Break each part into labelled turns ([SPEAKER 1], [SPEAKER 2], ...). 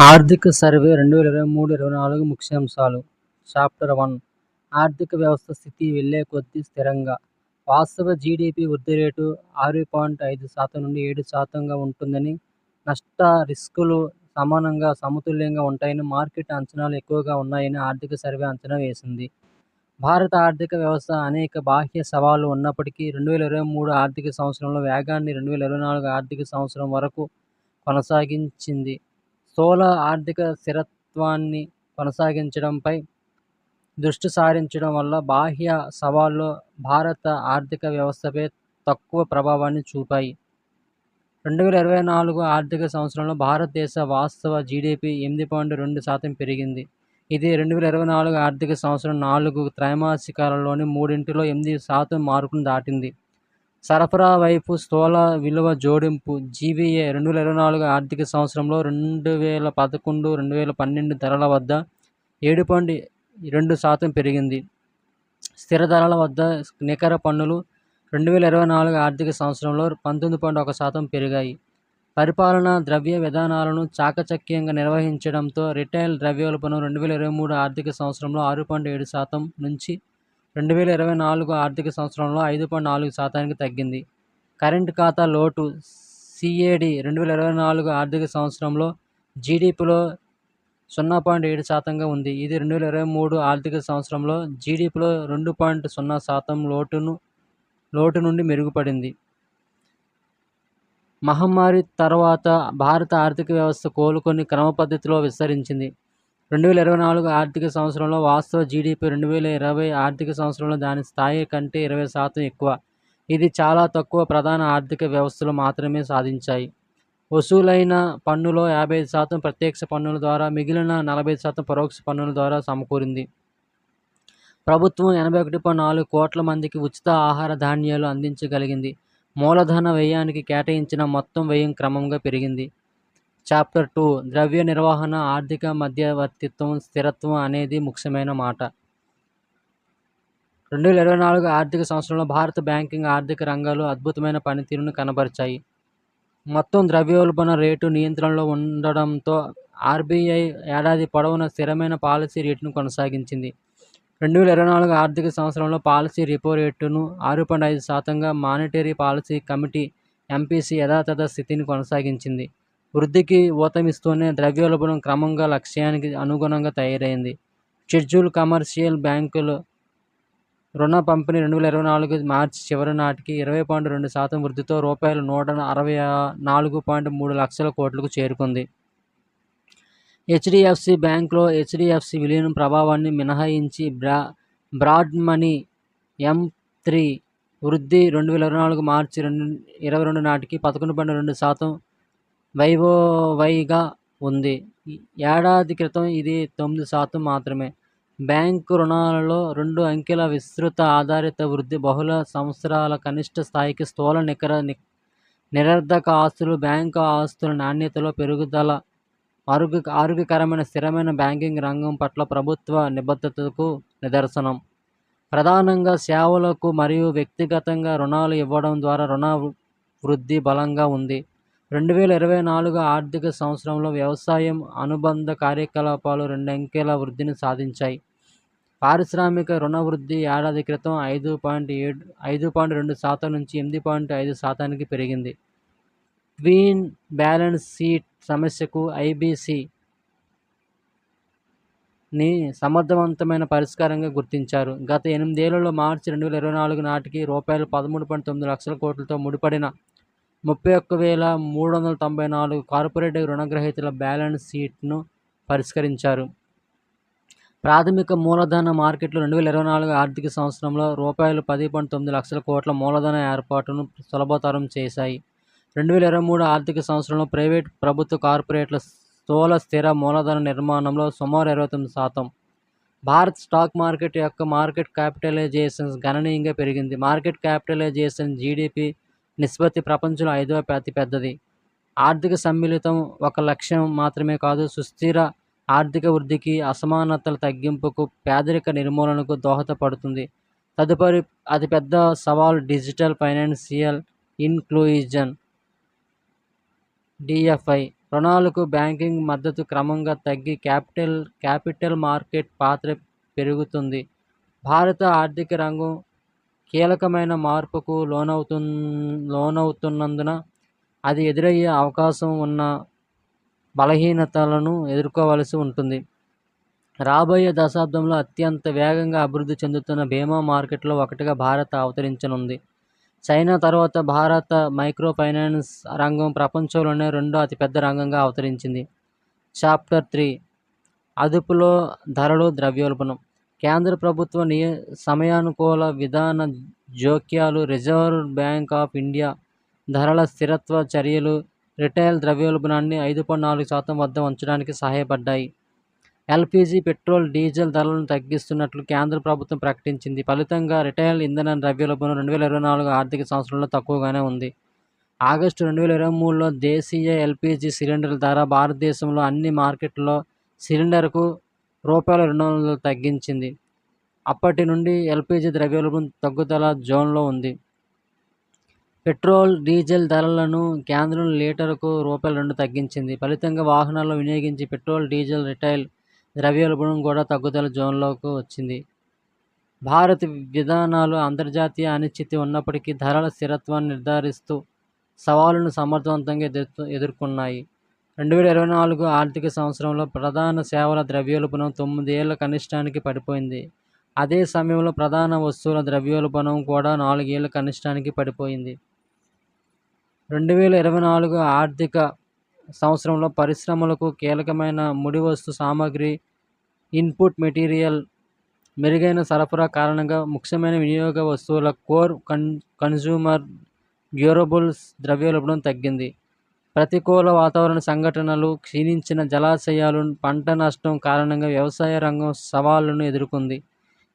[SPEAKER 1] ఆర్థిక సర్వే 2023-24 ముఖ్యాంశాలు. చాప్టర్ 1 ఆర్థిక వ్యవస్థ స్థితి వెళ్ళే కొద్దీ స్థిరంగా. వాస్తవ జీడీపీ వృద్ధి రేటు 6.5% నుండి 7%గా ఉంటుందని, నష్ట రిస్కులు సమానంగా సమతుల్యంగా ఉంటాయని, మార్కెట్ అంచనాలు ఎక్కువగా ఉన్నాయని ఆర్థిక సర్వే అంచనా వేసింది. భారత ఆర్థిక వ్యవస్థ అనేక బాహ్య సవాళ్లు ఉన్నప్పటికీ 2023 ఆర్థిక సంవత్సరంలో వేగాన్ని 2024 ఆర్థిక సంవత్సరం వరకు కొనసాగించింది. స్థూల ఆర్థిక స్థిరత్వాన్ని కొనసాగించడంపై దృష్టి సారించడం వల్ల బాహ్య సవాళ్లు భారత ఆర్థిక వ్యవస్థపై తక్కువ ప్రభావాన్ని చూపాయి. 2024 ఆర్థిక సంవత్సరంలో భారతదేశ వాస్తవ జీడీపీ 8.2% పెరిగింది. ఇది 2024 ఆర్థిక సంవత్సరం 4 త్రైమాసికాలలోని మూడింటిలో 8% మార్కును దాటింది. సరఫరా వైపు స్థూల విలువ జోడింపు జీవీఏ 2024 ఆర్థిక సంవత్సరంలో 2011-2012 ధరల వద్ద 7.2% పెరిగింది. స్థిర ధరల వద్ద నికర పన్నులు 2024 ఆర్థిక సంవత్సరంలో 19.1% పెరిగాయి. పరిపాలనా ద్రవ్య విధానాలను చాకచక్యంగా నిర్వహించడంతో రిటైల్ ద్రవ్యోల్బణం 2023 ఆర్థిక సంవత్సరంలో 6.7% నుంచి 2024 ఆర్థిక సంవత్సరంలో 5.4%కి తగ్గింది. కరెంట్ ఖాతా లోటు సిఏడి 2024 ఆర్థిక సంవత్సరంలో జీడీపీలో 0.7%గా ఉంది. ఇది 2023 ఆర్థిక సంవత్సరంలో జీడీపీలో 2.0% లోటు నుండి మెరుగుపడింది. మహమ్మారి తర్వాత భారత ఆర్థిక వ్యవస్థ కోలుకొని క్రమపద్ధతిలో విస్తరించింది. 2024 ఆర్థిక సంవత్సరంలో వాస్తవ జీడీపీ 2020 ఆర్థిక సంవత్సరంలో దాని స్థాయి కంటే 20% ఎక్కువ. ఇది చాలా తక్కువ ప్రధాన ఆర్థిక వ్యవస్థలు మాత్రమే సాధించాయి. వసూలైన పన్నులో 55% ప్రత్యక్ష పన్నుల ద్వారా, మిగిలిన 40% పరోక్ష పన్నుల ద్వారా సమకూరింది. ప్రభుత్వం 81.4 కోట్ల మందికి ఉచిత ఆహార ధాన్యాలు అందించగలిగింది. మూలధన వ్యయానికి కేటాయించిన మొత్తం వ్యయం క్రమంగా పెరిగింది. చాప్టర్ 2 ద్రవ్య నిర్వహణ, ఆర్థిక మధ్యవర్తిత్వం, స్థిరత్వం అనేది ముఖ్యమైన మాట. 2024 ఆర్థిక సంవత్సరంలో భారత బ్యాంకింగ్, ఆర్థిక రంగాలు అద్భుతమైన పనితీరును కనబరిచాయి. మొత్తం ద్రవ్యోల్బణ రేటు నియంత్రణలో ఉండడంతో ఆర్బీఐ ఏడాది పొడవునా స్థిరమైన పాలసీ రేటును కొనసాగించింది. 2024 ఆర్థిక సంవత్సరంలో పాలసీ రెపో రేటును 6.5%గా మానిటరీ పాలసీ కమిటీ ఎంపీసీ యథాతథ స్థితిని కొనసాగించింది. వృద్ధికి ఊతమిస్తూనే ద్రవ్యోల్బణం క్రమంగా లక్ష్యానికి అనుగుణంగా తయారైంది. షెడ్యూల్ కమర్షియల్ బ్యాంకుల రుణ పంపిణీ 2024 మార్చి చివరి నాటికి 20.2% వృద్ధితో రూపాయలు 164.3 లక్షల కోట్లకు చేరుకుంది. హెచ్డిఎఫ్సి బ్యాంక్లో హెచ్డిఎఫ్సి విలీనం ప్రభావాన్ని మినహాయించి బ్రాడ్ మనీ M3 వృద్ధి 2024 మార్చి 22 నాటికి 11.2% YoYగా ఉంది. ఏడాది క్రితం ఇది 9% మాత్రమే. బ్యాంకు రుణాలలో 2 అంకెల విస్తృత ఆధారిత వృద్ధి బహుళ సంవత్సరాల కనిష్ట స్థాయికి స్థూల నిరర్ధక ఆస్తులు, బ్యాంకు ఆస్తుల నాణ్యతలో పెరుగుదల ఆరోగ్యకరమైన స్థిరమైన బ్యాంకింగ్ రంగం పట్ల ప్రభుత్వ నిబద్ధతకు నిదర్శనం. ప్రధానంగా సేవలకు మరియు వ్యక్తిగతంగా రుణాలు ఇవ్వడం ద్వారా రుణ వృద్ధి బలంగా ఉంది. 2024 ఆర్థిక సంవత్సరంలో వ్యవసాయం, అనుబంధ కార్యకలాపాలు 2 అంకెల వృద్ధిని సాధించాయి. పారిశ్రామిక రుణ వృద్ధి ఏడాది క్రితం 5.2% నుంచి 8.5%కి పెరిగింది. క్లీన్ బ్యాలెన్స్ షీట్ సమస్యకు ఐబీసీని సమర్థవంతమైన పరిష్కారంగా గుర్తించారు. గత 8 ఏళ్లలో మార్చి 2024 నాటికి రూపాయలు 13.9 లక్షల కోట్లతో ముడిపడిన 31,394 కార్పొరేట్ రుణగ్రహీతల బ్యాలెన్స్ షీట్ను పరిష్కరించారు. ప్రాథమిక మూలధన మార్కెట్లు 2024 ఆర్థిక సంవత్సరంలో రూపాయలు 10.9 లక్షల కోట్ల మూలధన ఏర్పాటును సులభతరం చేశాయి. 2023 ఆర్థిక సంవత్సరంలో ప్రైవేట్, ప్రభుత్వ కార్పొరేట్ల స్థూల స్థిర మూలధన నిర్మాణంలో సుమారు 29%. భారత్ స్టాక్ మార్కెట్ యొక్క మార్కెట్ క్యాపిటలైజేషన్ గణనీయంగా పెరిగింది. మార్కెట్ క్యాపిటలైజేషన్ జీడీపీ నిష్పత్తి ప్రపంచంలో 5వ అతిపెద్దది. ఆర్థిక సమ్మిళితం ఒక లక్ష్యం మాత్రమే కాదు, సుస్థిర ఆర్థిక వృద్ధికి, అసమానతల తగ్గింపుకు, పేదరిక నిర్మూలనకు దోహదపడుతుంది. తదుపరి అతిపెద్ద సవాలు డిజిటల్ ఫైనాన్షియల్ ఇన్క్లూజన్ DFI. రుణాలకు బ్యాంకింగ్ మద్దతు క్రమంగా తగ్గి క్యాపిటల్ మార్కెట్ పాత్ర పెరుగుతుంది. భారత ఆర్థిక రంగం కీలకమైన మార్పుకు లోనవుతున్నందున అది ఎదురయ్యే అవకాశం ఉన్న బలహీనతలను ఎదుర్కోవలసి ఉంటుంది. రాబోయే దశాబ్దంలో అత్యంత వేగంగా అభివృద్ధి చెందుతున్న బీమా మార్కెట్లో ఒకటిగా భారత్ అవతరించనుంది. చైనా తర్వాత భారత మైక్రో ఫైనాన్స్ రంగం ప్రపంచంలోనే రెండో అతిపెద్ద రంగంగా అవతరించింది. చాప్టర్ 3 అదుపులో ధరలు ద్రవ్యోల్బణం. కేంద్ర ప్రభుత్వ సమయానుకూల విధాన జోక్యాలు, రిజర్వ్ బ్యాంక్ ఆఫ్ ఇండియా ధరల స్థిరత్వ చర్యలు రిటైల్ ద్రవ్యోల్బణాన్ని 5.4% వద్ద ఉంచడానికి సహాయపడ్డాయి. ఎల్పీజీ, పెట్రోల్, డీజిల్ ధరలను తగ్గిస్తున్నట్లు కేంద్ర ప్రభుత్వం ప్రకటించింది. ఫలితంగా రిటైల్ ఇంధన ద్రవ్యోల్బణం 2024 ఆర్థిక సంవత్సరంలో తక్కువగానే ఉంది. ఆగస్టు 2023లో దేశీయ ఎల్పీజీ సిలిండర్ల ధర భారతదేశంలో అన్ని మార్కెట్లలో సిలిండర్కు ₹200 తగ్గించింది. అప్పటి నుండి ఎల్పీజీ ద్రవ్యోల్బణం తగ్గుదల జోన్లో ఉంది. పెట్రోల్, డీజిల్ ధరలను కేంద్రం లీటరుకు ₹2 తగ్గించింది. ఫలితంగా వాహనాల్లో వినియోగించే పెట్రోల్, డీజిల్ రిటైల్ ద్రవ్యోల్బణం కూడా తగ్గుదల జోన్లోకి వచ్చింది. భారత్ విధానాలు అంతర్జాతీయ అనిశ్చితి ఉన్నప్పటికీ ధరల స్థిరత్వాన్ని నిర్ధారిస్తూ సవాలును సమర్థవంతంగా ఎదుర్కొన్నాయి. 2024 ఆర్థిక సంవత్సరంలో ప్రధాన సేవల ద్రవ్యోల్బణం 9 ఏళ్ల కనిష్టానికి పడిపోయింది. అదే సమయంలో ప్రధాన వస్తువుల ద్రవ్యోల్బణం కూడా 4 ఏళ్ల కనిష్టానికి పడిపోయింది. 2024 ఆర్థిక సంవత్సరంలో పరిశ్రమలకు కీలకమైన ముడి వస్తు సామగ్రి, ఇన్పుట్ మెటీరియల్ మెరుగైన సరఫరా కారణంగా ముఖ్యమైన వినియోగ వస్తువుల కోర్ కన్జ్యూమర్ డ్యూరబుల్స్ ద్రవ్యోల్బణం తగ్గింది. ప్రతికూల వాతావరణ సంఘటనలు, క్షీణించిన జలాశయాలు, పంట నష్టం కారణంగా వ్యవసాయ రంగం సవాళ్లను ఎదుర్కొంది.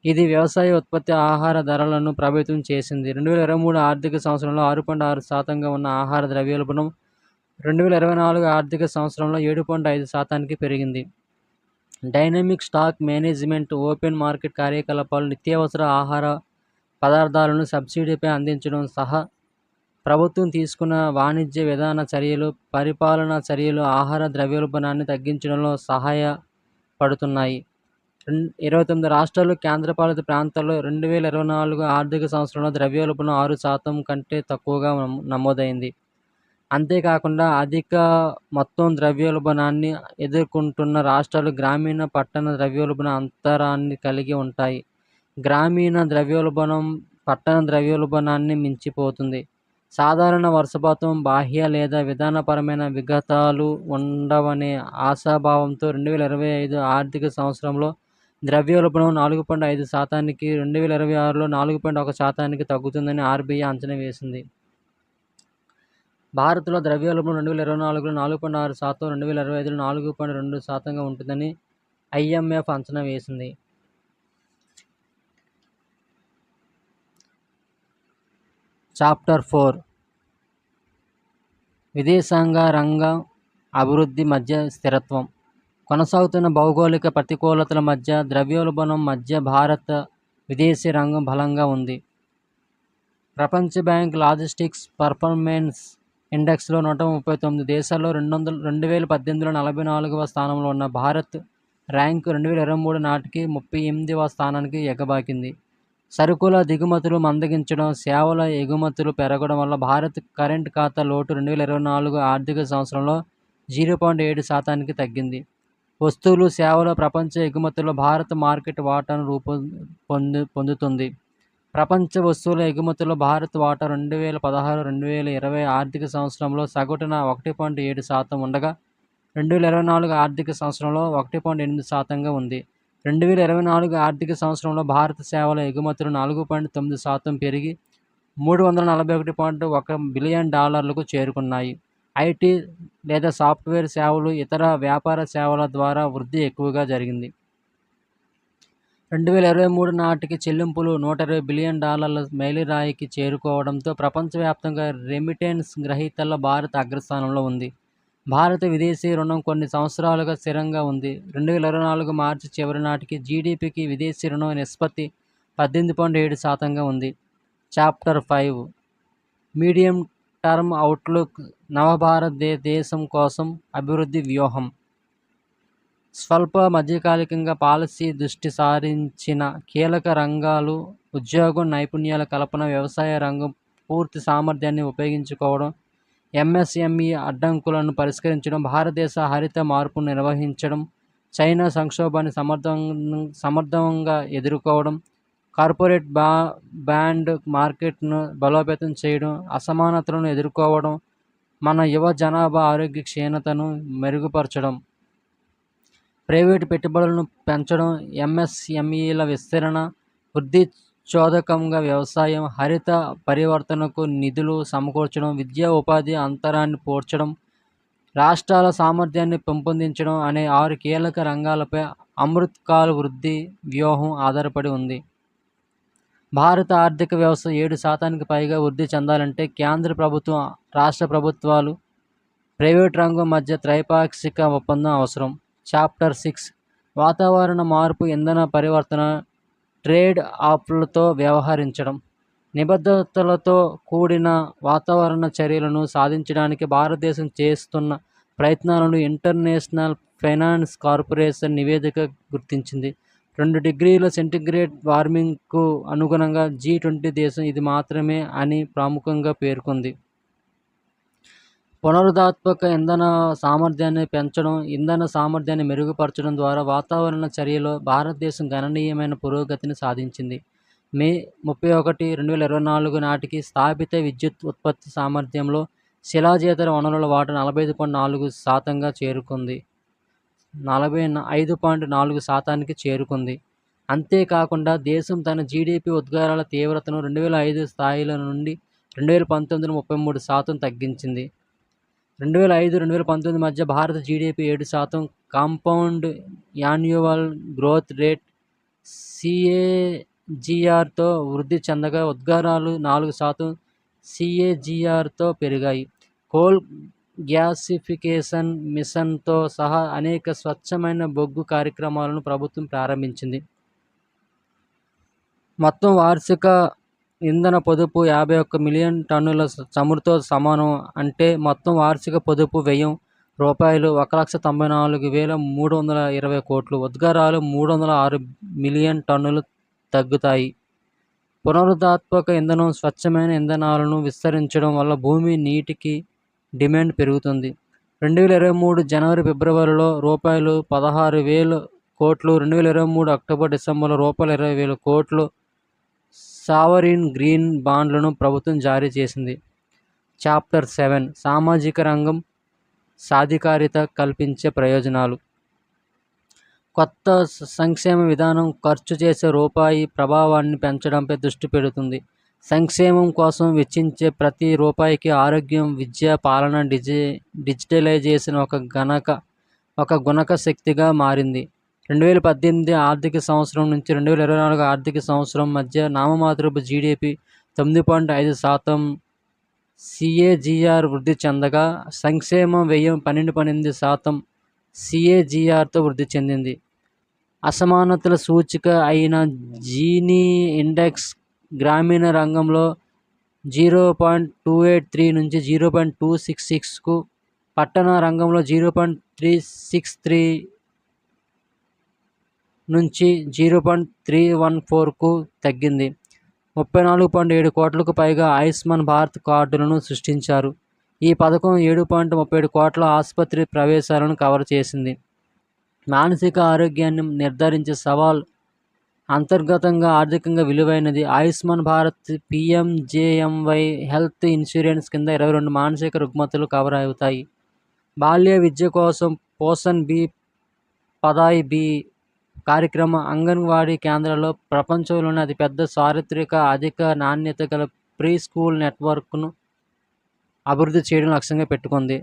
[SPEAKER 1] ఇది వ్యవసాయ ఉత్పత్తి, ఆహార ధరలను ప్రభావితం చేసింది. 2023 ఆర్థిక సంవత్సరంలో 6.6%గా ఉన్న ఆహార ద్రవ్యోల్బణం 2024 ఆర్థిక సంవత్సరంలో 7.5%కి పెరిగింది. Dynamic stock management, open market కార్యకలాపాలు, నిత్యావసర ఆహార పదార్థాలను సబ్సిడీపై అందించడం సహా ప్రభుత్వం తీసుకున్న వాణిజ్య విధాన చర్యలు, పరిపాలనా చర్యలు ఆహార ద్రవ్యోల్బణాన్ని తగ్గించడంలో సహాయపడుతున్నాయి. 29 రాష్ట్రాలు, కేంద్రపాలిత ప్రాంతాల్లో 2024 ఆర్థిక సంవత్సరంలో ద్రవ్యోల్బణం 6% కంటే తక్కువగా నమోదైంది. అంతేకాకుండా అధిక మొత్తం ద్రవ్యోల్బణాన్ని ఎదుర్కొంటున్న రాష్ట్రాలు గ్రామీణ, పట్టణ ద్రవ్యోల్బణ అంతరాన్ని కలిగి ఉంటాయి. గ్రామీణ ద్రవ్యోల్బణం పట్టణ ద్రవ్యోల్బణాన్ని మించిపోతుంది. సాధారణ వర్షపాతం, బాహ్య లేదా విధానపరమైన విఘాతాలు ఉండవనే ఆశాభావంతో 2025 ఆర్థిక సంవత్సరంలో ద్రవ్యోల్బణం 4.5%కి 2026లో 4.1%కి తగ్గుతుందని ఆర్బీఐ అంచనా వేసింది. భారత్లో ద్రవ్యోల్బణం 2024లో 4.6%, 2025లో 4.2%గా ఉంటుందని ఐఎంఎఫ్ అంచనా వేసింది. చాప్టర్ 4 విదేశాంగ రంగం అభివృద్ధి మధ్య స్థిరత్వం. కొనసాగుతున్న భౌగోళిక ప్రతికూలతల మధ్య ద్రవ్యోల్బణం మధ్య భారత విదేశీ రంగం బలంగా ఉంది. ప్రపంచ బ్యాంక్ లాజిస్టిక్స్ పర్ఫార్మెన్స్ ఇండెక్స్లో 139 దేశాల్లో 2018లో 44వ స్థానంలో ఉన్న భారత్ ర్యాంకు 2023 నాటికి 38వ స్థానానికి ఎగబాకింది. సరుకుల దిగుమతులు మందగించడం, సేవల ఎగుమతులు పెరగడం వల్ల భారత్ కరెంట్ ఖాతా లోటు 2024 ఆర్థిక సంవత్సరంలో 0.7%కి తగ్గింది. వస్తువులు, సేవల ప్రపంచ ఎగుమతుల్లో భారత్ మార్కెట్ వాటాను పొందుతుంది. ప్రపంచ వస్తువుల ఎగుమతుల్లో భారత్ వాటా 2016-2020 ఆర్థిక సంవత్సరంలో సగటున 1.7% ఉండగా 2024 ఆర్థిక సంవత్సరంలో 1.8%గా ఉంది. 2024 ఆర్థిక సంవత్సరంలో భారత సేవల ఎగుమతులు 4.9% పెరిగి $341 బిలియన్ చేరుకున్నాయి. ఐటీ లేదా సాఫ్ట్వేర్ సేవలు, ఇతర వ్యాపార సేవల ద్వారా వృద్ధి ఎక్కువగా జరిగింది. 2023 నాటికి చెల్లింపులు $120 బిలియన్ మైలురాయికి చేరుకోవడంతో ప్రపంచవ్యాప్తంగా రెమిటెన్స్ గ్రహీతల్లో భారత్ అగ్రస్థానంలో ఉంది. భారత విదేశీ రుణం కొన్ని సంవత్సరాలుగా స్థిరంగా ఉంది. 2024 మార్చి చివరి నాటికి జీడీపీకి విదేశీ రుణం నిష్పత్తి 18.7%గా ఉంది. చాప్టర్ 5 మీడియం టర్మ్ అవుట్లుక్, నవభారతదేశం కోసం అభివృద్ధి వ్యూహం. స్వల్ప మధ్యకాలికంగా పాలసీ దృష్టి సారించిన కీలక రంగాలు ఉద్యోగం, నైపుణ్యాల కల్పన, వ్యవసాయ రంగం పూర్తి సామర్థ్యాన్ని ఉపయోగించుకోవడం, ఎంఎస్ఎంఈ అడ్డంకులను పరిష్కరించడం, భారతదేశ హరిత మార్పును నిర్వహించడం, చైనా సంక్షోభాన్ని సమర్థంగా ఎదుర్కోవడం, కార్పొరేట్ బాండ్ మార్కెట్ను బలోపేతం చేయడం, అసమానతలను ఎదుర్కోవడం, మన యువ జనాభా ఆరోగ్య క్షీణతను మెరుగుపరచడం, ప్రైవేటు పెట్టుబడులను పెంచడం, ఎంఎస్ఎంఈల విస్తరణ, వృద్ధి చోదకంగా వ్యవసాయం, హరిత పరివర్తనకు నిధులు సమకూర్చడం, విద్యా ఉపాధి అంతరాన్ని పూడ్చడం, రాష్ట్రాల సామర్థ్యాన్ని పెంపొందించడం అనే 6 కీలక రంగాలపై అమృత్ కాల్ వృద్ధి వ్యూహం ఆధారపడి ఉంది. భారత ఆర్థిక వ్యవస్థ 7% పైగా వృద్ధి చెందాలంటే కేంద్ర ప్రభుత్వం, రాష్ట్ర ప్రభుత్వాలు, ప్రైవేటు రంగం మధ్య త్రైపాక్షిక ఒప్పందం అవసరం. చాప్టర్ 6 వాతావరణ మార్పు, ఇంధన పరివర్తన, ట్రేడ్ ఆఫ్లతో వ్యవహరించడం. నిబద్ధతలతో కూడిన వాతావరణ చర్యలను సాధించడానికి భారతదేశం చేస్తున్న ప్రయత్నాలను ఇంటర్నేషనల్ ఫైనాన్స్ కార్పొరేషన్ నివేదిక గుర్తించింది. 2 డిగ్రీల సెంటీగ్రేడ్ వార్మింగ్కు అనుగుణంగా G20 దేశం ఇది మాత్రమే అని ప్రముఖంగా పేర్కొంది. పునరుత్పాదక ఇంధన సామర్థ్యాన్ని పెంచడం, ఇంధన సామర్థ్యాన్ని మెరుగుపరచడం ద్వారా వాతావరణ చర్యలో భారతదేశం గణనీయమైన పురోగతిని సాధించింది. మే 31, 2024 నాటికి స్థాపిత విద్యుత్ ఉత్పత్తి సామర్థ్యంలో శిలాజేతర వనరుల వాటా 45.4%గా చేరుకుంది. 45.4%కి చేరుకుంది. అంతేకాకుండా దేశం తన జీడీపీ ఉద్గారాల తీవ్రతను 2005 స్థాయిల నుండి 2019 33% తగ్గించింది. 2005-2019 మధ్య భారత GDP 7% compound annual growth rate CAGRతో వృద్ధి చెందగా ఉద్గారాలు 4% CAGRతో పెరిగాయి. కోల్ గ్యాసిఫికేషన్ మిషన్తో సహా అనేక స్వచ్ఛమైన బొగ్గు కార్యక్రమాలను ప్రభుత్వం ప్రారంభించింది. మొత్తం వార్షిక ఇంధన పొదుపు 51 మిలియన్ టన్నుల చమురుతో సమానం. అంటే మొత్తం వార్షిక పొదుపు వ్యయం రూపాయలు 1,94,320 కోట్లు. ఉద్గారాలు 306 మిలియన్ టన్నులు తగ్గుతాయి. పునరుత్పాదక ఇంధనం, స్వచ్ఛమైన ఇంధనాలను విస్తరించడం వల్ల భూమి, నీటికి డిమాండ్ పెరుగుతుంది. 2023 జనవరి-ఫిబ్రవరిలో రూపాయలు 16,000 కోట్లు, 2023 అక్టోబర్-డిసెంబర్లో రూపాయలు 20,000 కోట్లు సావరిన్ గ్రీన్ బాండ్లను ప్రభుత్వం జారీ చేసింది. చాప్టర్ 7 సామాజిక రంగం సాధికారిత కల్పించే ప్రయోజనాలు. కొత్త సంక్షేమ విధానం ఖర్చు చేసే రూపాయి ప్రభావాన్ని పెంచడంపై దృష్టి పెడుతుంది. సంక్షేమం కోసం వెచ్చించే ప్రతి రూపాయికి ఆరోగ్యం, విద్య, పాలన, డిజిటలైజేషన్ ఒక గుణక శక్తిగా మారింది. 2018 ఆర్థిక సంవత్సరం నుంచి 2024 ఆర్థిక సంవత్సరం మధ్య నామమాత్రపు జీడీపీ 9.5% CAGR వృద్ధి చెందగా సంక్షేమ వ్యయం 12.8% CAGRతో వృద్ధి చెందింది. అసమానతల సూచిక అయిన జీనీ ఇండెక్స్ గ్రామీణ రంగంలో 0.283 నుంచి 0.266కు, పట్టణ రంగంలో 0.363 నుంచి 0.314కు తగ్గింది. 34.7 కోట్లకు పైగా ఆయుష్మాన్ భారత్ కార్డులను సృష్టించారు. ఈ పథకం 7.37 కోట్ల ఆసుపత్రి ప్రవేశాలను కవర్ చేసింది. మానసిక ఆరోగ్యాన్ని నిర్ధారించే సవాల్ అంతర్గతంగా ఆర్థికంగా విలువైనది. Ayushman Bharat PMJMY health insurance కింద 22 మానసిక రుగ్మతలు కవర్ అవుతాయి. బాల్య విద్య కోసం పోషణ్ బి పదాయి బి కార్యక్రమం అంగన్వాడీ కేంద్రాల్లో ప్రపంచంలోనే అతిపెద్ద చారిత్రక అధిక నాణ్యత గల ప్రీ స్కూల్ నెట్వర్క్ను అభివృద్ధి చేయడం లక్ష్యంగా పెట్టుకుంది.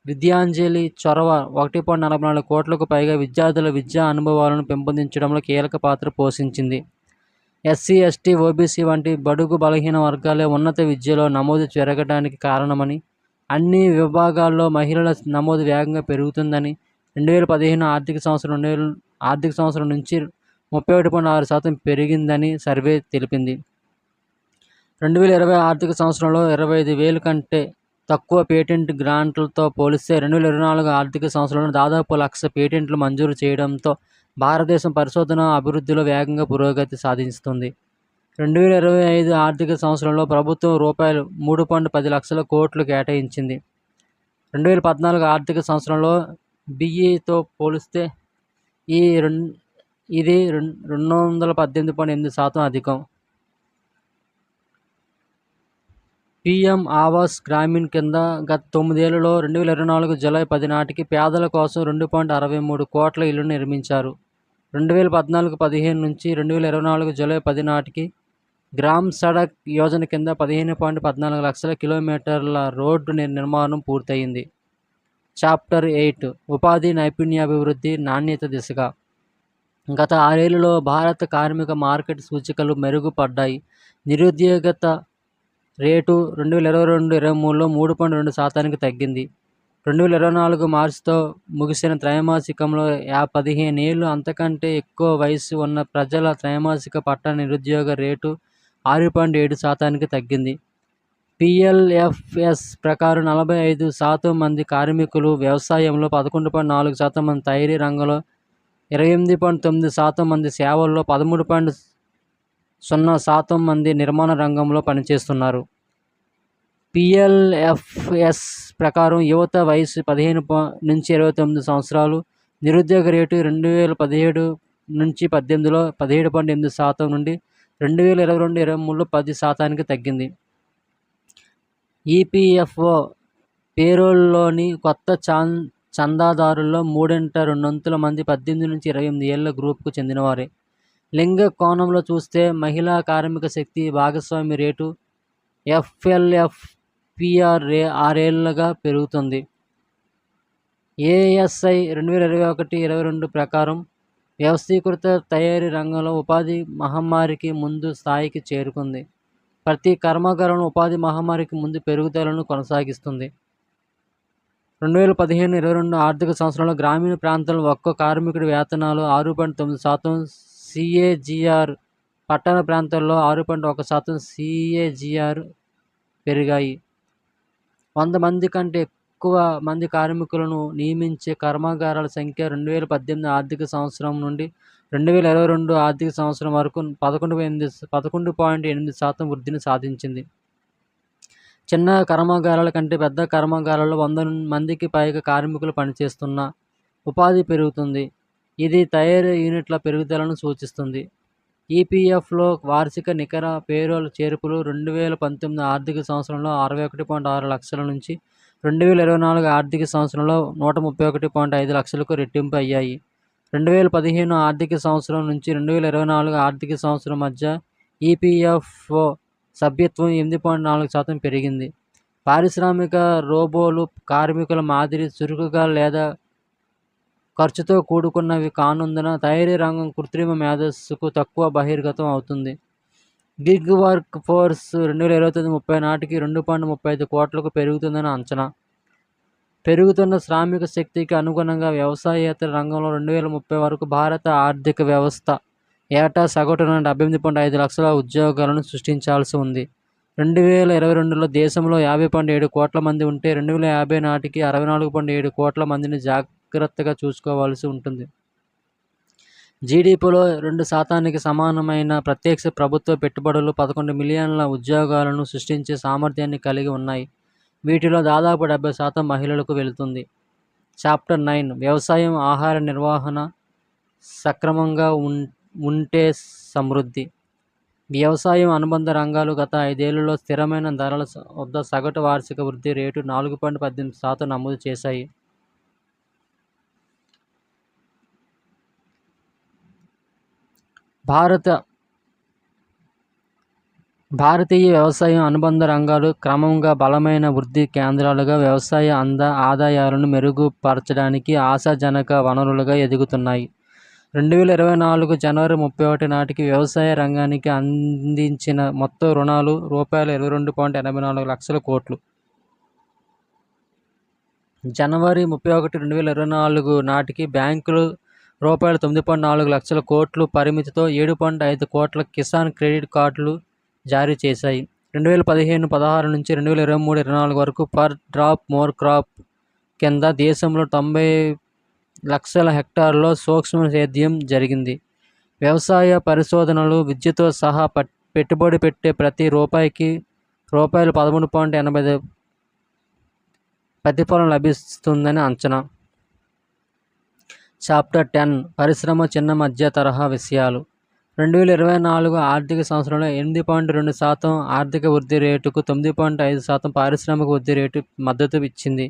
[SPEAKER 1] విద్యాంజలి చొరవ 1.44 కోట్లకు పైగా విద్యార్థుల విద్యా అనుభవాలను పెంపొందించడంలో కీలక పాత్ర పోషించింది. SC, ST, OBC వంటి బడుగు బలహీన వర్గాలే ఉన్నత విద్యలో నమోదు పెరగడానికి కారణమని, అన్ని విభాగాల్లో మహిళల నమోదు వేగంగా పెరుగుతుందని 2015 ఆర్థిక సంవత్సరం నుంచి 31.6% పెరిగిందని సర్వే తెలిపింది. 2020 ఆర్థిక సంవత్సరంలో 25,000 కంటే తక్కువ పేటెంట్ గ్రాంట్లతో పోలిస్తే 2024 ఆర్థిక సంవత్సరంలో దాదాపు 1,00,000 పేటెంట్లు మంజూరు చేయడంతో భారతదేశం పరిశోధన అభివృద్ధిలో వేగంగా పురోగతి సాధిస్తుంది. 2025 ఆర్థిక సంవత్సరంలో ప్రభుత్వం రూపాయలు 3.10 లక్షల కోట్లు కేటాయించింది. 2014 ఆర్థిక సంవత్సరంలో బిఈతో పోలిస్తే ఇది 218.8% అధికం. పీఎం ఆవాస్ గ్రామీణ్ కింద గత 9 ఏళ్లలో 2024 జూలై 10 నాటికి పేదల కోసం 2.63 కోట్ల ఇళ్లను నిర్మించారు. 2014-15 నుంచి 2024 జూలై 10 నాటికి గ్రామ్ సడక్ యోజన కింద 15.14 లక్షల కిలోమీటర్ల రోడ్డు నిర్మాణం పూర్తయింది. చాప్టర్ 8 ఉపాధి నైపుణ్యాభివృద్ధి నాణ్యత దిశగా. గత 6 ఏళ్లలో భారత కార్మిక మార్కెట్ సూచికలు మెరుగుపడ్డాయి. నిరుద్యోగత రేటు 2022-23లో 3.2% తగ్గింది. 2024 మార్చితో ముగిసిన త్రైమాసికంలో 15 ఏళ్లు అంతకంటే ఎక్కువ వయసు ఉన్న ప్రజల త్రైమాసిక పట్టణ నిరుద్యోగ రేటు 6.7% తగ్గింది. PLFS ప్రకారం 45% మంది కార్మికులు వ్యవసాయంలో, 11.4% మంది తయారీ రంగంలో, 28.9% మంది సేవల్లో, 13.0% మంది నిర్మాణ రంగంలో పనిచేస్తున్నారు. PLFS ప్రకారం యువత వయసు 15 నుంచి 29 సంవత్సరాలు. నిరుద్యోగ రేటు 2017-18లో 17.8% నుండి 2022-23లో 10%కి తగ్గింది. EPFO పేరోల్లోని కొత్త చందాదారుల్లో 3/2 మంది 18 నుంచి 28 ఏళ్ల గ్రూపుకు చెందినవారే. లింగ కోణంలో చూస్తే మహిళా కార్మిక శక్తి భాగస్వామ్య రేటు FLFPR 6 ఏళ్లుగా పెరుగుతుంది. ASI 2021-22 ప్రకారం వ్యవస్థీకృత తయారీ రంగంలో ఉపాధి మహమ్మారికి ముందు స్థాయికి చేరుకుంది. ప్రతి కర్మాగారం ఉపాధి మహమ్మారికి ముందు పెరుగుదలను కొనసాగిస్తుంది. 2015-22 ఆర్థిక సంవత్సరంలో గ్రామీణ ప్రాంతాల్లో ఒక్కో కార్మికుడి వేతనాలు 6.9% CAGR, పట్టణ ప్రాంతాల్లో 6.1% CAGR పెరిగాయి. 100 మంది కంటే ఎక్కువ మంది కార్మికులను నియమించే కర్మాగారాల సంఖ్య 2018 ఆర్థిక సంవత్సరం నుండి 2022 ఆర్థిక సంవత్సరం వరకు 11.8% వృద్ధిని సాధించింది. చిన్న కర్మాగారాల కంటే పెద్ద కర్మాగారాల్లో 100 మందికి పైగా కార్మికులు పనిచేస్తున్న ఉపాధి పెరుగుతుంది. ఇది తయారీ యూనిట్ల పెరుగుదలను సూచిస్తుంది. EPFలో వార్షిక నికర పేరోల్ చేర్పులు 2019 ఆర్థిక సంవత్సరంలో 61.6 లక్షల నుంచి 2024 ఆర్థిక సంవత్సరంలో 131.5 లక్షలకు రెట్టింపు అయ్యాయి. 2015 ఆర్థిక సంవత్సరం నుంచి 2024 ఆర్థిక సంవత్సరం మధ్య EPFO సభ్యత్వం 8.4% పెరిగింది. పారిశ్రామిక రోబోలు కార్మికుల మాదిరి చురుకుగా లేదా ఖర్చుతో కూడుకున్నవి కానందున తయారీ రంగం కృత్రిమ మేధస్సుకు తక్కువ బహిర్గతం అవుతుంది. గిగ్ వర్క్ ఫోర్స్ 2029-30 నాటికి 2.35 కోట్లకు పెరుగుతుందని అంచనా. పెరుగుతున్న శ్రామిక శక్తికి అనుగుణంగా వ్యవసాయేతర రంగంలో 2030 వరకు భారత ఆర్థిక వ్యవస్థ ఏటా సగటున 78.5 లక్షల ఉద్యోగాలను సృష్టించాల్సి ఉంది. 2022లో దేశంలో 50.7 కోట్ల మంది ఉంటే 2050 నాటికి 64.7 కోట్ల మందిని జాగ్రత్తగా చూసుకోవాల్సి ఉంటుంది. జీడీపీలో 2% సమానమైన ప్రత్యక్ష ప్రభుత్వ పెట్టుబడులు 11 మిలియన్ల ఉద్యోగాలను సృష్టించే సామర్థ్యాన్ని కలిగి ఉన్నాయి. వీటిలో దాదాపు 70% మహిళలకు వెళుతుంది. చాప్టర్ 9 వ్యవసాయం, ఆహార నిర్వహణ సక్రమంగా ఉంటే సమృద్ధి. వ్యవసాయం అనుబంధ రంగాలు గత 5 ఏళ్లలో స్థిరమైన ధరల వద్ద సగటు వార్షిక వృద్ధి రేటు 4.18% నమోదు చేశాయి. భారతీయ వ్యవసాయం అనుబంధ రంగాలు క్రమంగా బలమైన వృద్ధి కేంద్రాలుగా వ్యవసాయ ఆదాయాలను మెరుగుపరచడానికి ఆశాజనక వనరులుగా ఎదుగుతున్నాయి. 2024 జనవరి 31 నాటికి వ్యవసాయ రంగానికి అందించిన మొత్తం రుణాలు రూపాయలు 22.84 లక్షల కోట్లు. జనవరి 31, 2024 నాటికి బ్యాంకులు రూపాయలు 9.4 లక్షల కోట్లు పరిమితితో 7.5 కోట్ల కిసాన్ క్రెడిట్ కార్డులు జారీ చేశాయి. 2015-16 నుంచి 2023-24 వరకు పర్ డ్రాప్ మోర్ క్రాప్ కింద దేశంలో 90 లక్షల హెక్టార్లలో సూక్ష్మ సేద్యం జరిగింది. వ్యవసాయ పరిశోధనలు, విద్యతో సహా పెట్టుబడి పెట్టే ప్రతి రూపాయికి రూపాయలు 13.85 ప్రతిఫలం లభిస్తుందని అంచనా. చాప్టర్ 10 పరిశ్రమ చిన్న మధ్య తరహా విషయాలు. 2024 ఆర్థిక సంవత్సరంలో 8.2% ఆర్థిక వృద్ధి రేటుకు 9.5% పారిశ్రామిక వృద్ధి రేటు మద్దతు ఇచ్చింది.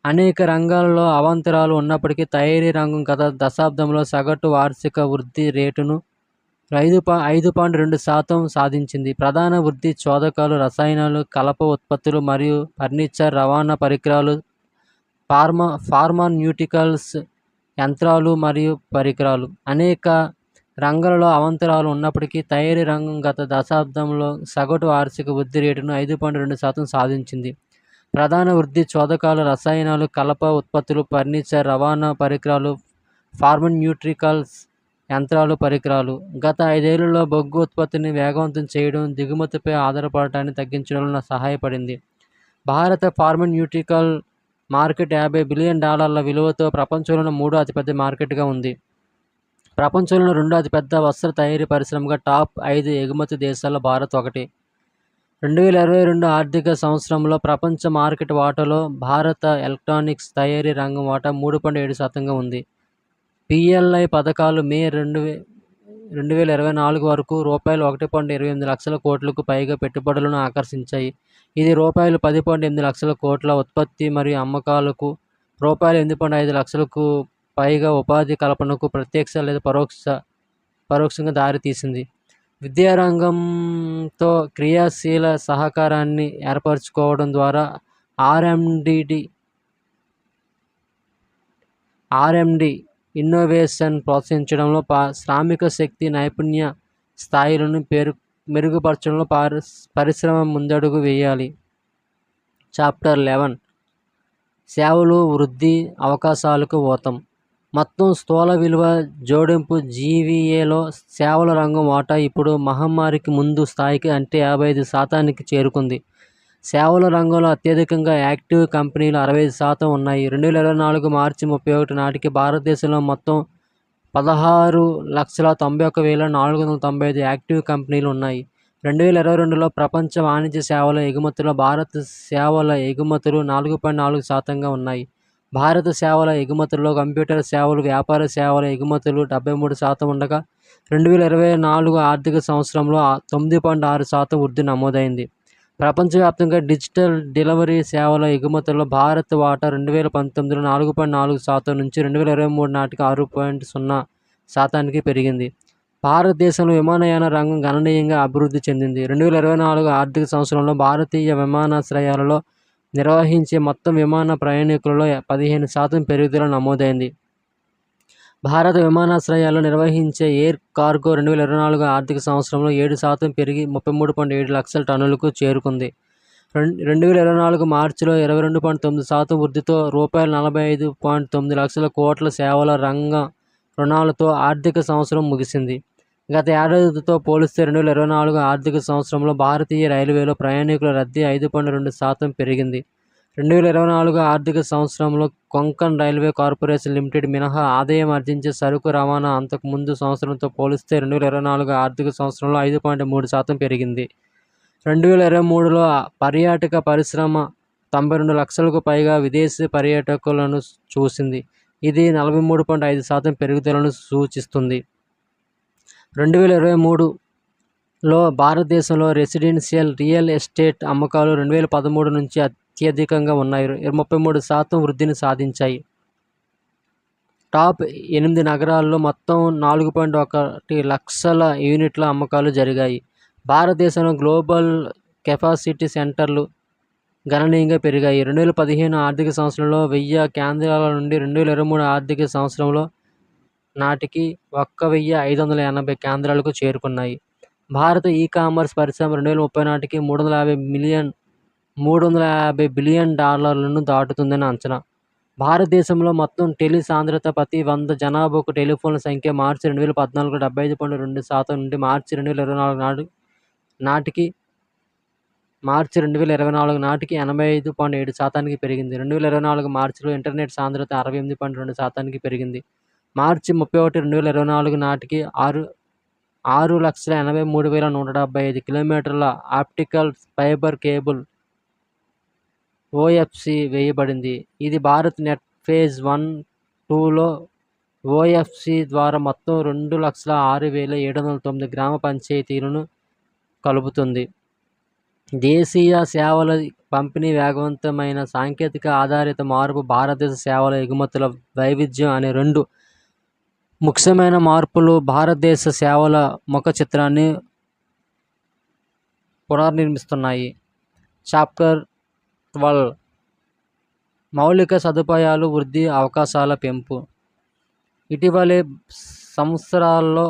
[SPEAKER 1] అనేక రంగాలలో అవాంతరాలు ఉన్నప్పటికీ తయారీ రంగం గత దశాబ్దంలో సగటు వార్షిక వృద్ధి రేటును 5.2% సాధించింది. ప్రధాన వృద్ధి చోదకాలు, రసాయనాలు, కలప ఉత్పత్తులు మరియు ఫర్నిచర్, రవాణా పరికరాలు, ఫార్మాన్యూటికల్స్, యంత్రాలు మరియు పరికరాలు. అనేక రంగాలలో అవాంతరాలు ఉన్నప్పటికీ తయారీ రంగం గత దశాబ్దంలో సగటు వార్షిక వృద్ధి రేటును 5.2% సాధించింది. ప్రధాన వృద్ధి చోదకాలు, రసాయనాలు, కలప ఉత్పత్తులు, ఫర్నిచర్, రవాణా పరికరాలు, ఫార్మాన్యూటికల్స్, యంత్రాలు, పరికరాలు. గత 5 ఏళ్లలో బొగ్గు ఉత్పత్తిని వేగవంతం చేయడం, దిగుమతిపై ఆధారపడటాన్ని తగ్గించడంలో సహాయపడింది. భారత ఫార్మాన్యూటికల్ మార్కెట్ $50 బిలియన్ విలువతో ప్రపంచంలోని 3వ అతిపెద్ద మార్కెట్గా ఉంది. ప్రపంచంలోని 2వ అతిపెద్ద వస్త్ర తయారీ పరిశ్రమగా టాప్ 5 ఎగుమతి దేశాల్లో భారత్ ఒకటి. 2022 ఆర్థిక సంవత్సరంలో ప్రపంచ మార్కెట్ వాటాలో భారత ఎలక్ట్రానిక్స్ తయారీ రంగం వాటా 3.7%గా ఉంది. PLI పథకాలు మే 2024 వరకు రూపాయలు 1.28 లక్షల కోట్లకు పైగా పెట్టుబడులను ఆకర్షించాయి. ఇది రూపాయలు 10.8 లక్షల కోట్ల ఉత్పత్తి మరియు అమ్మకాలకు, రూపాయలు 8.5 లక్షలకు పైగా ఉపాధి కల్పనకు ప్రత్యక్ష లేదా పరోక్షంగా దారితీసింది. విద్యారంగంతో క్రియాశీల సహకారాన్ని ఏర్పరచుకోవడం ద్వారా R&D ఇన్నోవేషన్ ప్రోత్సహించడంలో, శ్రామిక శక్తి నైపుణ్య స్థాయిలను మెరుగుపరచడంలో పరిశ్రమ ముందడుగు వేయాలి. చాప్టర్ 11 సేవలు వృద్ధి అవకాశాలకు ఊతం. మొత్తం స్థూల విలువ జోడింపు GVAలో సేవల రంగం వాటా ఇప్పుడు మహమ్మారికి ముందు స్థాయికి అంటే 55%కి చేరుకుంది. సేవల రంగంలో అత్యధికంగా యాక్టివ్ కంపెనీలు 65% ఉన్నాయి. 2024 మార్చి 31 నాటికి భారతదేశంలో మొత్తం 16,91,495 యాక్టివ్ కంపెనీలు ఉన్నాయి. 2022లో ప్రపంచ వాణిజ్య సేవల ఎగుమతుల్లో భారత సేవల ఎగుమతులు 4.4%గా ఉన్నాయి. భారత సేవల ఎగుమతుల్లో కంప్యూటర్ సేవలు, వ్యాపార సేవల ఎగుమతులు 73% ఉండగా 2024 ఆర్థిక సంవత్సరంలో 9.6% వృద్ధి నమోదైంది. ప్రపంచవ్యాప్తంగా డిజిటల్ డెలివరీ సేవల ఎగుమతుల్లో భారత్ వాటా 2019లో 4.4% నుంచి 2023 నాటికి 6.0%కి పెరిగింది. భారతదేశంలో విమానయాన రంగం గణనీయంగా అభివృద్ధి చెందింది. 2024 ఆర్థిక సంవత్సరంలో భారతీయ విమానాశ్రయాలలో నిర్వహించే మొత్తం విమాన ప్రయాణికులలో 15% పెరుగుదల నమోదైంది. భారత విమానాశ్రయాల్లో నిర్వహించే ఎయిర్ కార్గో 2024 ఆర్థిక సంవత్సరంలో 7% పెరిగి 33.7 లక్షల టన్నులకు చేరుకుంది. 2024 మార్చిలో 22.9% వృద్ధితో రూపాయలు 45.9 లక్షల కోట్ల సేవల రంగ రుణాలతో ఆర్థిక సంవత్సరం ముగిసింది. గత ఏడాదితో పోలిస్తే 2024 ఆర్థిక సంవత్సరంలో భారతీయ రైల్వేలో ప్రయాణికుల రద్దీ 5.2% పెరిగింది. 2024 ఆర్థిక సంవత్సరంలో కొంకణ్ రైల్వే కార్పొరేషన్ లిమిటెడ్ మినహా ఆదాయం ఆర్జించే సరుకు రవాణా అంతకు ముందు సంవత్సరంతో పోలిస్తే 2024 ఆర్థిక సంవత్సరంలో 5.3% పెరిగింది. 2023లో పర్యాటక పరిశ్రమ 92 లక్షలకు పైగా విదేశీ పర్యాటకులను చూసింది. ఇది 43.5% పెరుగుదలను సూచిస్తుంది. 2023లో భారతదేశంలో రెసిడెన్షియల్ రియల్ ఎస్టేట్ అమ్మకాలు 2013 నుంచి అత్యధికంగా ఉన్నాయి. 33% వృద్ధిని సాధించాయి. టాప్ 8 నగరాల్లో మొత్తం 4.1 లక్షల యూనిట్ల అమ్మకాలు జరిగాయి. భారతదేశంలో గ్లోబల్ కెపాసిటీ సెంటర్లు గణనీయంగా పెరిగాయి. 2015 ఆర్థిక సంవత్సరంలో 1000 కేంద్రాల నుండి 2023 ఆర్థిక సంవత్సరంలో నాటికి 1,580 కేంద్రాలకు చేరుకున్నాయి. భారత ఈ-కామర్స్ పరిశ్రమ 2030 నాటికి $350 బిలియన్ దాటుతుందని అంచనా. భారతదేశంలో మొత్తం సాంద్రత ప్రతి 100 జనాభాకు టెలిఫోన్ల సంఖ్య మార్చి 2014లో 75.2% నుండి మార్చి 2024 నాటికి మార్చి 2024 నాటికి 85.7% పెరిగింది. 2024 మార్చిలో ఇంటర్నెట్ సాంద్రత 68.2% పెరిగింది. మార్చి 31, 2024 నాటికి 6,83,175 కిలోమీటర్ల ఆప్టికల్ ఫైబర్ కేబుల్ ఓఎఫ్సి వేయబడింది. ఇది భారత్ నెట్ ఫేజ్ 1, 2లో ఓఎఫ్సి ద్వారా మొత్తం 2,06,709 గ్రామ పంచాయతీలను కలుపుతుంది. దేశీయ సేవల పంపిణీ వేగవంతమైన సాంకేతిక ఆధారిత మార్పు భారతదేశ సేవల ఎగుమతుల వైవిధ్యం అనే 2 ముఖ్యమైన మార్పులు భారతదేశ సేవల ముఖ చిత్రాన్ని పునర్నిర్మిస్తున్నాయి. చాప్టర్ 12 మౌలిక సదుపాయాలు వృద్ధి అవకాశాల పెంపు. ఇటీవలి సంవత్సరాల్లో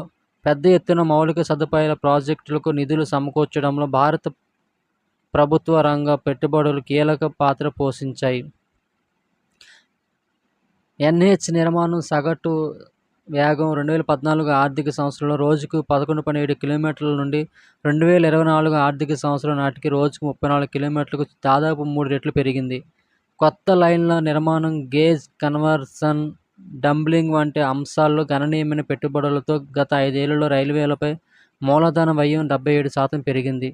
[SPEAKER 1] పెద్ద ఎత్తున మౌలిక సదుపాయాల ప్రాజెక్టులకు నిధులు సమకూర్చడంలో భారత ప్రభుత్వ రంగ పెట్టుబడులు కీలక పాత్ర పోషించాయి. ఎన్హెచ్ నిర్మాణం సగటు వేగం 2014 ఆర్థిక సంవత్సరంలో రోజుకు 11.7 కిలోమీటర్ల నుండి 2024 ఆర్థిక సంవత్సరం నాటికి రోజుకు 34 కిలోమీటర్లకు దాదాపు 3 రెట్లు పెరిగింది. కొత్త లైన్ల నిర్మాణం, గేజ్ కన్వర్షన్, డంబ్లింగ్ వంటి అంశాల్లో గణనీయమైన పెట్టుబడులతో గత 5 ఏళ్లలో రైల్వేలపై మూలధన వ్యయం 77% పెరిగింది.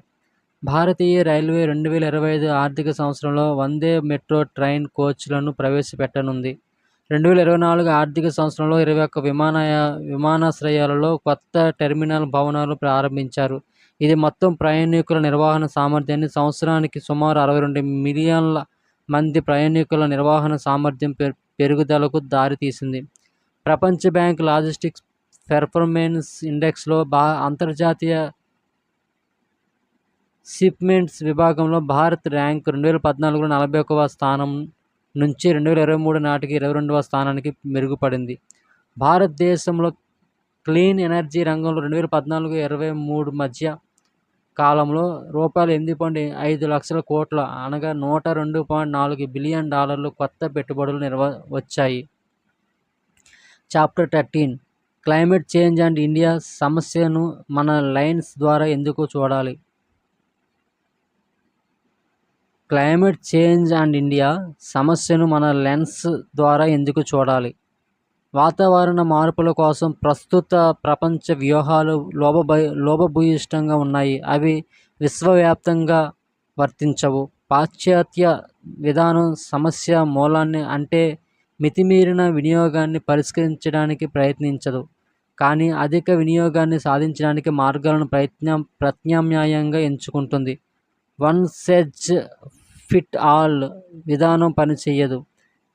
[SPEAKER 1] భారతీయ రైల్వే 2025 ఆర్థిక సంవత్సరంలో వందే మెట్రో ట్రైన్ కోచ్లను ప్రవేశపెట్టనుంది. 2024 ఆర్థిక సంవత్సరంలో 21 విమానాశ్రయాలలో కొత్త టెర్మినల్ భవనాలు ప్రారంభించారు. ఇది మొత్తం ప్రయాణికుల నిర్వహణ సామర్థ్యాన్ని సంవత్సరానికి సుమారు 62 మిలియన్ల మంది ప్రయాణికుల నిర్వహణ సామర్థ్యం పెరుగుదలకు దారితీసింది. ప్రపంచ బ్యాంక్ లాజిస్టిక్స్ పెర్ఫార్మెన్స్ ఇండెక్స్లో అంతర్జాతీయ షిప్మెంట్స్ విభాగంలో భారత్ ర్యాంక్ 2014లో 41వ స్థానం నుంచి 2023 నాటికి 22వ స్థానానికి మెరుగుపడింది. భారతదేశంలో క్లీన్ ఎనర్జీ రంగంలో 2014-23 మధ్య కాలంలో రూపాయలు 8.5 లక్షల కోట్ల అనగా $102.4 బిలియన్ కొత్త పెట్టుబడులు వచ్చాయి. Chapter 13 climate change and India సమస్యను మన లెన్స్ ద్వారా ఎందుకు చూడాలి. క్లైమేట్ చేంజ్ అండ్ ఇండియా సమస్యను మన లెన్స్ ద్వారా ఎందుకు చూడాలి. వాతావరణ మార్పుల కోసం ప్రస్తుత ప్రపంచ వ్యూహాలు లోపభూయిష్టంగా ఉన్నాయి. అవి విశ్వవ్యాప్తంగా వర్తించవు. పాశ్చాత్య విధానం సమస్య మూలాన్ని అంటే మితిమీరిన వినియోగాన్ని పరిష్కరించడానికి ప్రయత్నించదు, కానీ అధిక వినియోగాన్ని సాధించడానికి మార్గాలను ప్రత్యామ్నాయంగా ఎంచుకుంటుంది. వన్ సైజ్ ఫిట్ ఆల్ విధానం పనిచేయదు.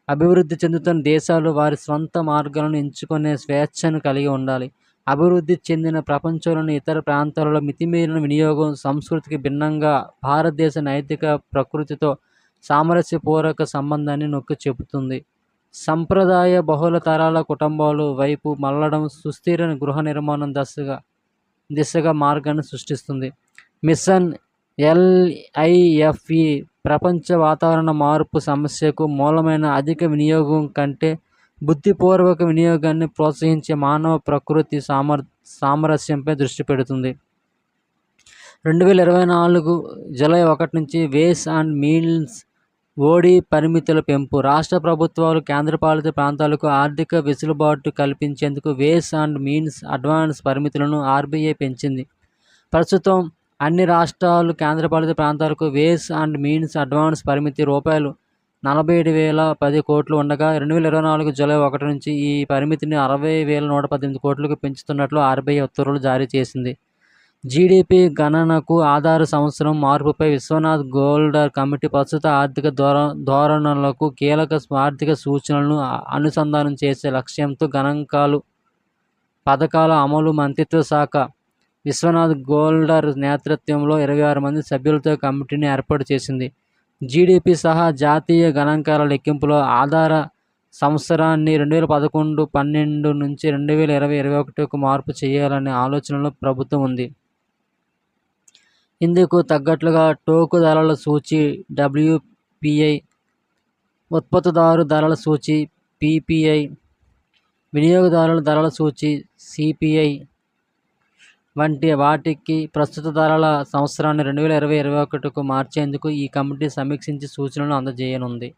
[SPEAKER 1] అభివృద్ధి చెందుతున్న దేశాలు వారి స్వంత మార్గాలను ఎంచుకునే స్వేచ్ఛను కలిగి ఉండాలి. అభివృద్ధి చెందిన ప్రపంచంలోని ఇతర ప్రాంతాలలో మితిమీరిన వినియోగం సంస్కృతికి భిన్నంగా భారతదేశ నైతిక ప్రకృతితో సామరస్యపూర్వక సంబంధాన్ని నొక్కి చెబుతుంది. సంప్రదాయ బహుళ తరాల కుటుంబాలు వైపు మళ్లడం సుస్థిర గృహ నిర్మాణం దిశగా మార్గాన్ని సృష్టిస్తుంది. మిషన్ LIFE ప్రపంచ వాతావరణ మార్పు సమస్యకు మూలమైన అధిక వినియోగం కంటే బుద్ధిపూర్వక వినియోగాన్ని ప్రోత్సహించే మానవ ప్రకృతి సామరస్యంపై దృష్టి పెడుతుంది. 2024 జూలై 1 నుంచి వేస్ అండ్ మీన్స్ ఓడి పరిమితుల పెంపు. రాష్ట్ర ప్రభుత్వాలు, కేంద్రపాలిత ప్రాంతాలకు ఆర్థిక వెసులుబాటు కల్పించేందుకు వేస్ అండ్ మీన్స్ అడ్వాన్స్ పరిమితులను RBI పెంచింది. ప్రస్తుతం అన్ని రాష్ట్రాలు, కేంద్రపాలిత ప్రాంతాలకు వేస్ అండ్ మీన్స్ అడ్వాన్స్ పరిమితి ₹47,010 కోట్లు ఉండగా 2024 జూలై 1 నుంచి ఈ పరిమితిని ₹60,118 కోట్లకు పెంచుతున్నట్లు RBI ఉత్తర్వులు జారీ చేసింది. GDP గణనకు ఆధార సంవత్సరం మార్పుపై విశ్వనాథ్ గోల్డర్ కమిటీ ప్రస్తుత ఆర్థిక ధోరణులకు కీలక ఆర్థిక సూచనలను అనుసంధానం చేసే లక్ష్యంతో గణాంకాలు పథకాల అమలు మంత్రిత్వ శాఖ విశ్వనాథ్ గోల్డర్ నేతృత్వంలో 26 మంది సభ్యులతో కమిటీని ఏర్పాటు చేసింది. GDP సహా జాతీయ గణాంకాల లెక్కింపులో ఆధార సంవత్సరాన్ని 2011-12 నుంచి 2020-21కు మార్పు చేయాలనే ఆలోచనలో ప్రభుత్వం ఉంది. ఇందుకు తగ్గట్లుగా టోకు ధరల సూచి WPI, ఉత్పత్తిదారు ధరల సూచి PPI, వినియోగదారుల ధరల సూచి CPI, వంటి వాటికి ప్రస్తుత ధరల సంవత్సరాన్ని 2020-21కు మార్చేందుకు ఈ కమిటీ సమీక్షించి సూచనలు అందజేయనుంది.